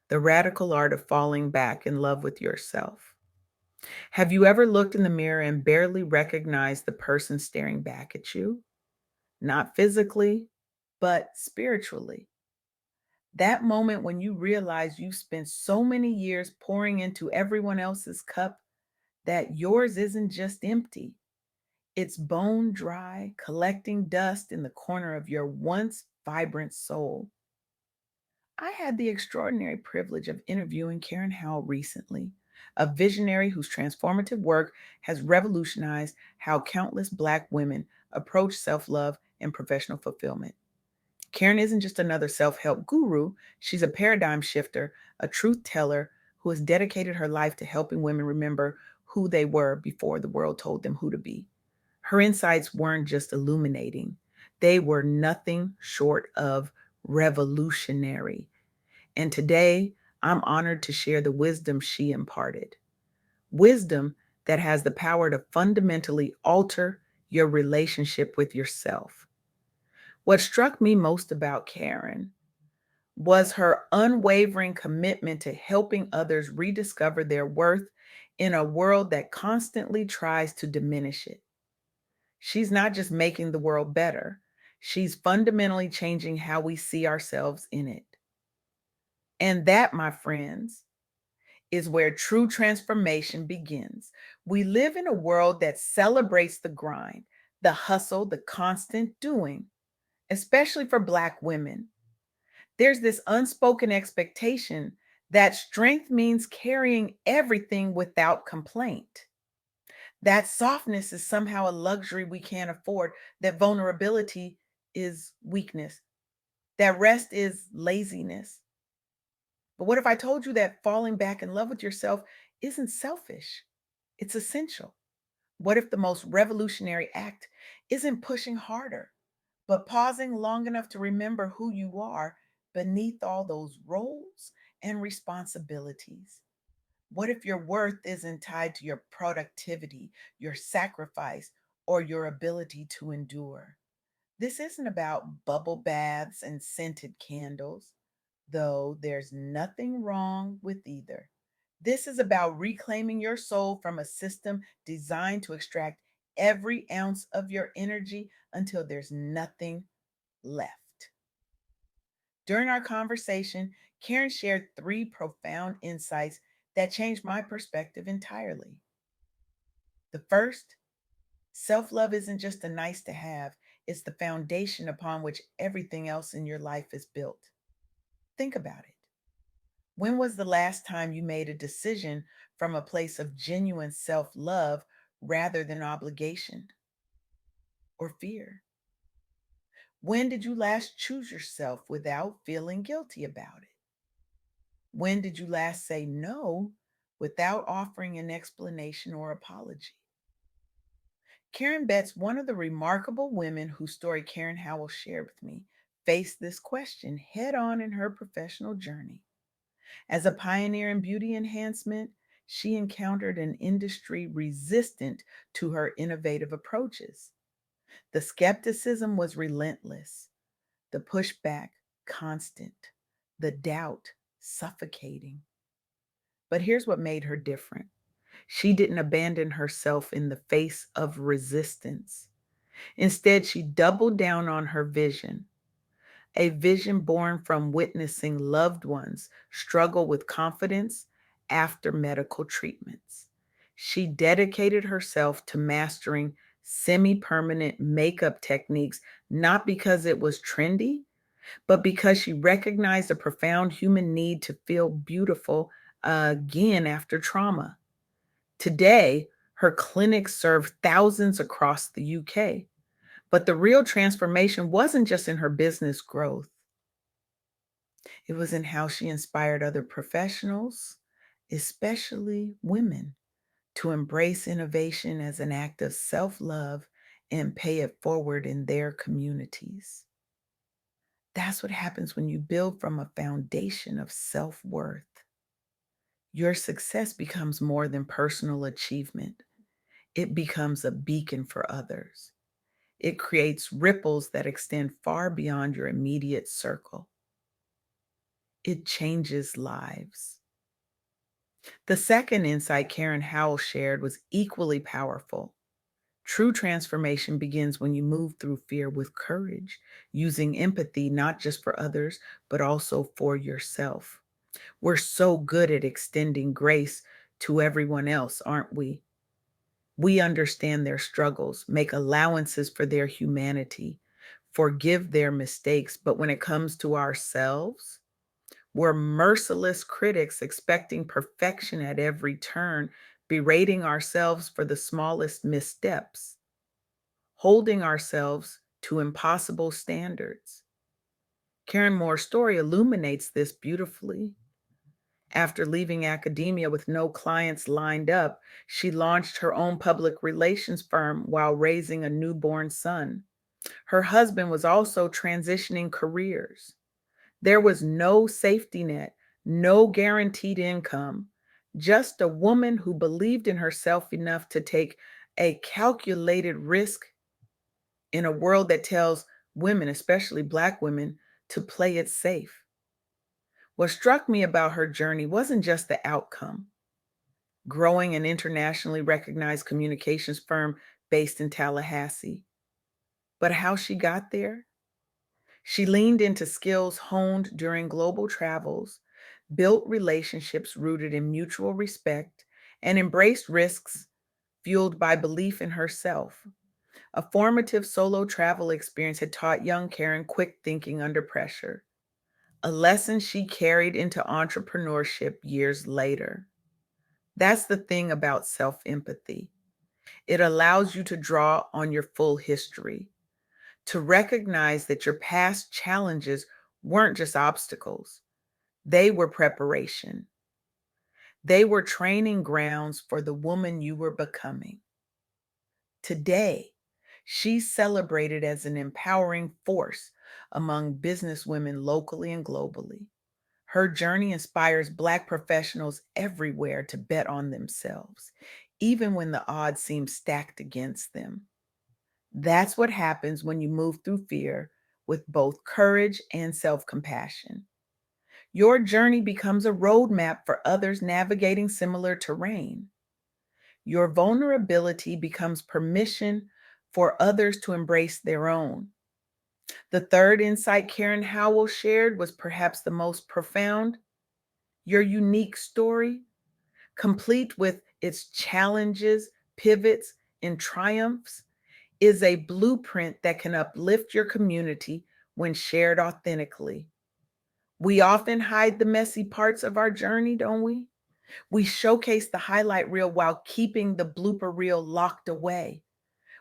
The radical art of falling back in love with yourself. Have you ever looked in the mirror and barely recognized the person staring back at you? Not physically, but spiritually. That moment when you realize you spent so many years pouring into everyone else's cup that yours isn't just empty, it's bone dry, collecting dust in the corner of your once vibrant soul. I had the extraordinary privilege of interviewing Karen Howell recently, a visionary whose transformative work has revolutionized how countless Black women approach self love and professional fulfillment. Karen isn't just another self help guru, she's a paradigm shifter, a truth teller who has dedicated her life to helping women remember who they were before the world told them who to be. Her insights weren't just illuminating, they were nothing short of revolutionary. And today, I'm honored to share the wisdom she imparted. Wisdom that has the power to fundamentally alter your relationship with yourself. What struck me most about Karen was her unwavering commitment to helping others rediscover their worth in a world that constantly tries to diminish it. She's not just making the world better, she's fundamentally changing how we see ourselves in it. And that, my friends, is where true transformation begins. We live in a world that celebrates the grind, the hustle, the constant doing, especially for Black women. There's this unspoken expectation that strength means carrying everything without complaint. That softness is somehow a luxury we can't afford, that vulnerability is weakness, that rest is laziness. But what if I told you that falling back in love with yourself isn't selfish? It's essential. What if the most revolutionary act isn't pushing harder, but pausing long enough to remember who you are beneath all those roles and responsibilities? What if your worth isn't tied to your productivity, your sacrifice, or your ability to endure? This isn't about bubble baths and scented candles, though there's nothing wrong with either. This is about reclaiming your soul from a system designed to extract every ounce of your energy until there's nothing left. During our conversation, Karen shared three profound insights that changed my perspective entirely. The first, self love isn't just a nice to have, it's the foundation upon which everything else in your life is built. Think about it. When was the last time you made a decision from a place of genuine self love rather than obligation or fear? When did you last choose yourself without feeling guilty about it? When did you last say no without offering an explanation or apology? Karen Betts, one of the remarkable women whose story Karen Howell shared with me, faced this question head on in her professional journey. As a pioneer in beauty enhancement, she encountered an industry resistant to her innovative approaches. The skepticism was relentless, the pushback constant, the doubt suffocating. But here's what made her different. She didn't abandon herself in the face of resistance. Instead, she doubled down on her vision, a vision born from witnessing loved ones struggle with confidence after medical treatments. She dedicated herself to mastering semi permanent makeup techniques, not because it was trendy, but because she recognized a profound human need to feel beautiful again after trauma. Today, her clinics serve thousands across the UK. But the real transformation wasn't just in her business growth, it was in how she inspired other professionals, especially women, to embrace innovation as an act of self love and pay it forward in their communities. That's what happens when you build from a foundation of self worth. Your success becomes more than personal achievement, it becomes a beacon for others. It creates ripples that extend far beyond your immediate circle. it changes lives. The second insight Karen Howell shared was equally powerful. True transformation begins when you move through fear with courage, using empathy not just for others, but also for yourself. We're so good at extending grace to everyone else, aren't we? We understand their struggles, make allowances for their humanity, forgive their mistakes. But when it comes to ourselves, we're merciless critics expecting perfection at every turn, berating ourselves for the smallest missteps, holding ourselves to impossible standards. Karen Moore's story illuminates this beautifully. After leaving academia with no clients lined up, she launched her own public relations firm while raising a newborn son. Her husband was also transitioning careers. There was no safety net, no guaranteed income, just a woman who believed in herself enough to take a calculated risk in a world that tells women, especially Black women, to play it safe. What struck me about her journey wasn't just the outcome, growing an internationally recognized communications firm based in Tallahassee, but how she got there. She leaned into skills honed during global travels, built relationships rooted in mutual respect, and embraced risks fueled by belief in herself. A formative solo travel experience had taught young Karen quick thinking under pressure, a lesson she carried into entrepreneurship years later. That's the thing about self empathy. It allows you to draw on your full history, to recognize that your past challenges weren't just obstacles, they were preparation. They were training grounds for the woman you were becoming. Today, she's celebrated as an empowering force among businesswomen locally and globally. Her journey inspires Black professionals everywhere to bet on themselves, even when the odds seem stacked against them. That's what happens when you move through fear with both courage and self compassion. Your journey becomes a roadmap for others navigating similar terrain. Your vulnerability becomes permission for others to embrace their own. The third insight Karen Howell shared was perhaps the most profound. Your unique story, complete with its challenges, pivots, and triumphs, is a blueprint that can uplift your community when shared authentically. We often hide the messy parts of our journey, don't we? We showcase the highlight reel while keeping the blooper reel locked away.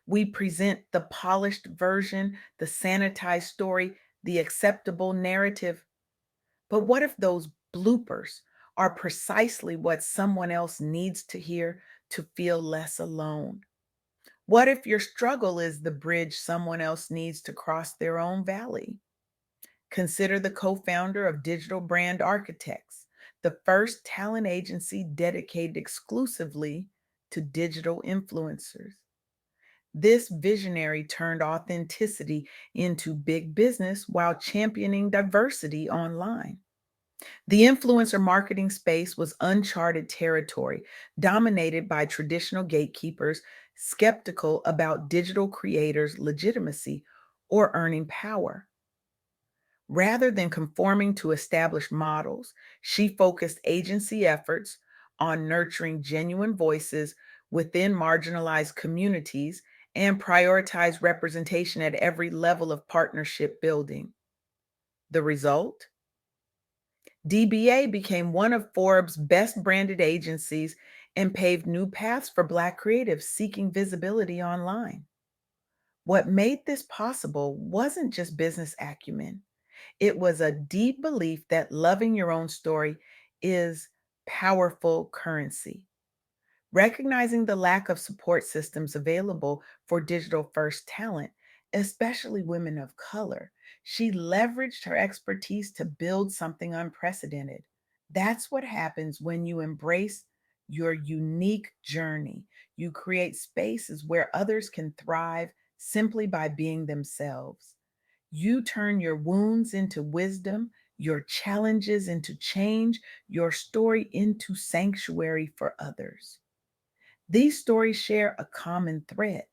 We present the polished version, the sanitized story, the acceptable narrative. But what if those bloopers are precisely what someone else needs to hear to feel less alone? What if your struggle is the bridge someone else needs to cross their own valley? Consider the co founder of Digital Brand Architects, the first talent agency dedicated exclusively to digital influencers. This visionary turned authenticity into big business while championing diversity online. The influencer marketing space was uncharted territory, dominated by traditional gatekeepers skeptical about digital creators' legitimacy or earning power. Rather than conforming to established models, she focused agency efforts on nurturing genuine voices within marginalized communities and prioritized representation at every level of partnership building. The result? DBA became one of Forbes' best branded agencies and paved new paths for Black creatives seeking visibility online. What made this possible wasn't just business acumen, it was a deep belief that loving your own story is powerful currency. Recognizing the lack of support systems available for digital first talent, especially women of color, she leveraged her expertise to build something unprecedented. That's what happens when you embrace your unique journey. You create spaces where others can thrive simply by being themselves. You turn your wounds into wisdom, your challenges into change, your story into sanctuary for others. These stories share a common thread.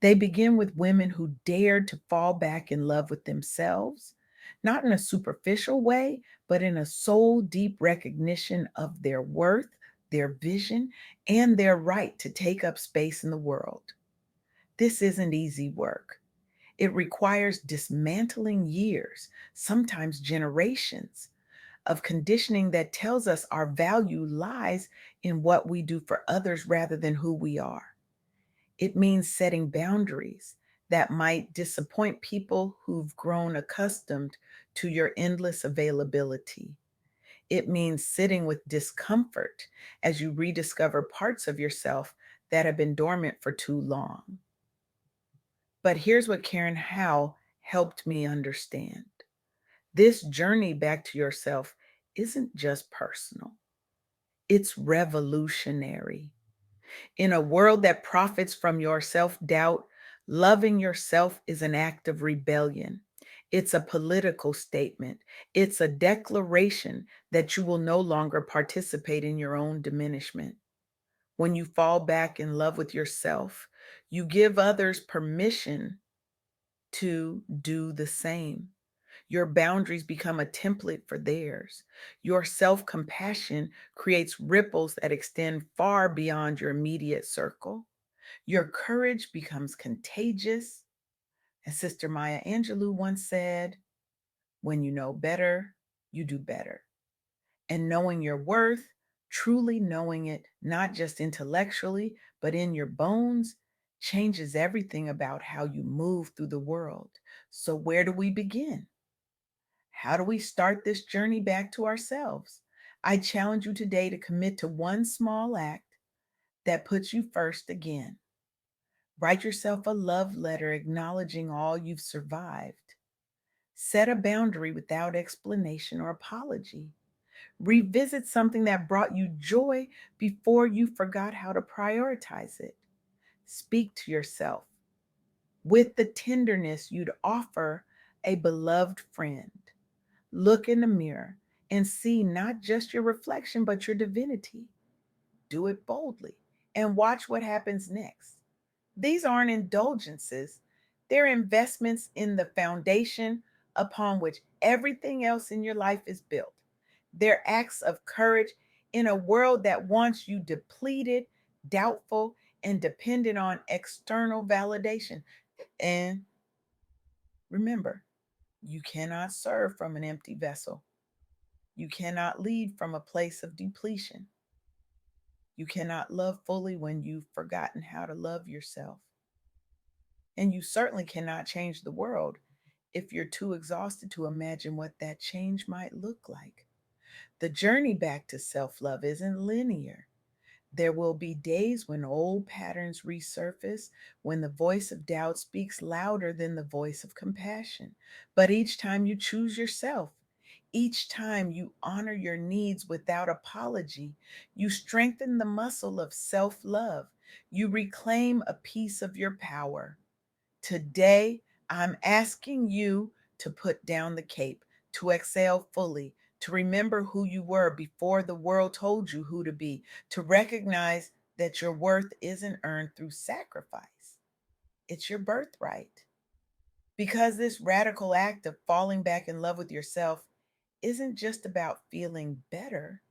They begin with women who dared to fall back in love with themselves, not in a superficial way, but in a soul deep recognition of their worth, their vision, and their right to take up space in the world. This isn't easy work. It requires dismantling years, sometimes generations, of conditioning that tells us our value lies in what we do for others rather than who we are. It means setting boundaries that might disappoint people who've grown accustomed to your endless availability. It means sitting with discomfort as you rediscover parts of yourself that have been dormant for too long. But here's what Karen Howe helped me understand: this journey back to yourself isn't just personal, it's revolutionary. In a world that profits from your self doubt, loving yourself is an act of rebellion. It's a political statement. It's a declaration that you will no longer participate in your own diminishment. When you fall back in love with yourself, you give others permission to do the same. Your boundaries become a template for theirs. Your self compassion creates ripples that extend far beyond your immediate circle. Your courage becomes contagious. As Sister Maya Angelou once said, when you know better, you do better. And knowing your worth, truly knowing it, not just intellectually, but in your bones, changes everything about how you move through the world. So, where do we begin? How do we start this journey back to ourselves? I challenge you today to commit to one small act that puts you first again. Write yourself a love letter acknowledging all you've survived. Set a boundary without explanation or apology. Revisit something that brought you joy before you forgot how to prioritize it. Speak to yourself with the tenderness you'd offer a beloved friend. Look in the mirror and see not just your reflection, but your divinity. Do it boldly and watch what happens next. These aren't indulgences, they're investments in the foundation upon which everything else in your life is built. They're acts of courage in a world that wants you depleted, doubtful, and dependent on external validation. And remember, you cannot serve from an empty vessel. You cannot lead from a place of depletion. You cannot love fully when you've forgotten how to love yourself. And you certainly cannot change the world if you're too exhausted to imagine what that change might look like. The journey back to self love isn't linear. There will be days when old patterns resurface, when the voice of doubt speaks louder than the voice of compassion. But each time you choose yourself, each time you honor your needs without apology, you strengthen the muscle of self love. You reclaim a piece of your power. Today, I'm asking you to put down the cape, to exhale fully, to remember who you were before the world told you who to be, to recognize that your worth isn't earned through sacrifice. It's your birthright. Because this radical act of falling back in love with yourself isn't just about feeling better,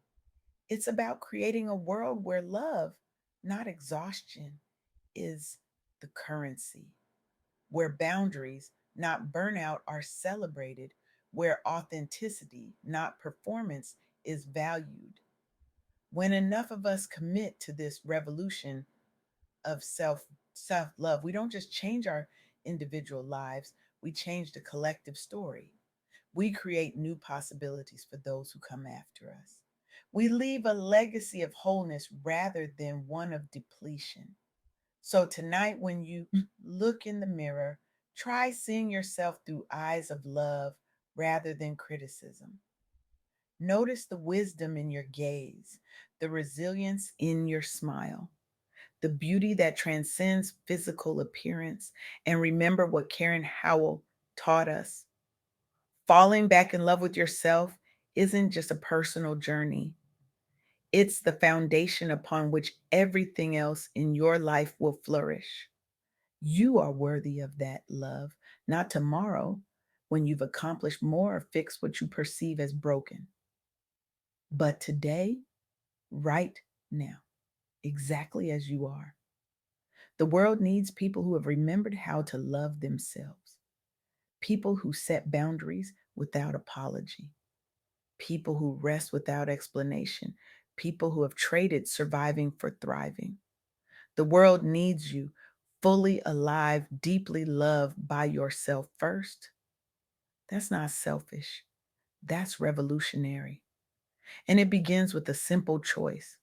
it's about creating a world where love, not exhaustion, is the currency, where boundaries, not burnout, are celebrated, where authenticity, not performance, is valued. When enough of us commit to this revolution of self love, we don't just change our individual lives, we change the collective story. We create new possibilities for those who come after us. We leave a legacy of wholeness rather than one of depletion. So tonight, when you look in the mirror, try seeing yourself through eyes of love rather than criticism. Notice the wisdom in your gaze, the resilience in your smile, the beauty that transcends physical appearance. And remember what Karen Howell taught us: Falling back in love with yourself isn't just a personal journey, it's the foundation upon which everything else in your life will flourish. You are worthy of that love, not tomorrow when you've accomplished more or fixed what you perceive as broken, but today, right now, exactly as you are. The world needs people who have remembered how to love themselves, people who set boundaries without apology, people who rest without explanation, people who have traded surviving for thriving. The world needs you fully alive, deeply loved by yourself first. That's not selfish, that's revolutionary. And it begins with a simple choice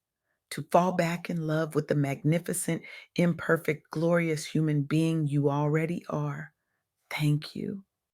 to fall back in love with the magnificent, imperfect, glorious human being you already are. Thank you.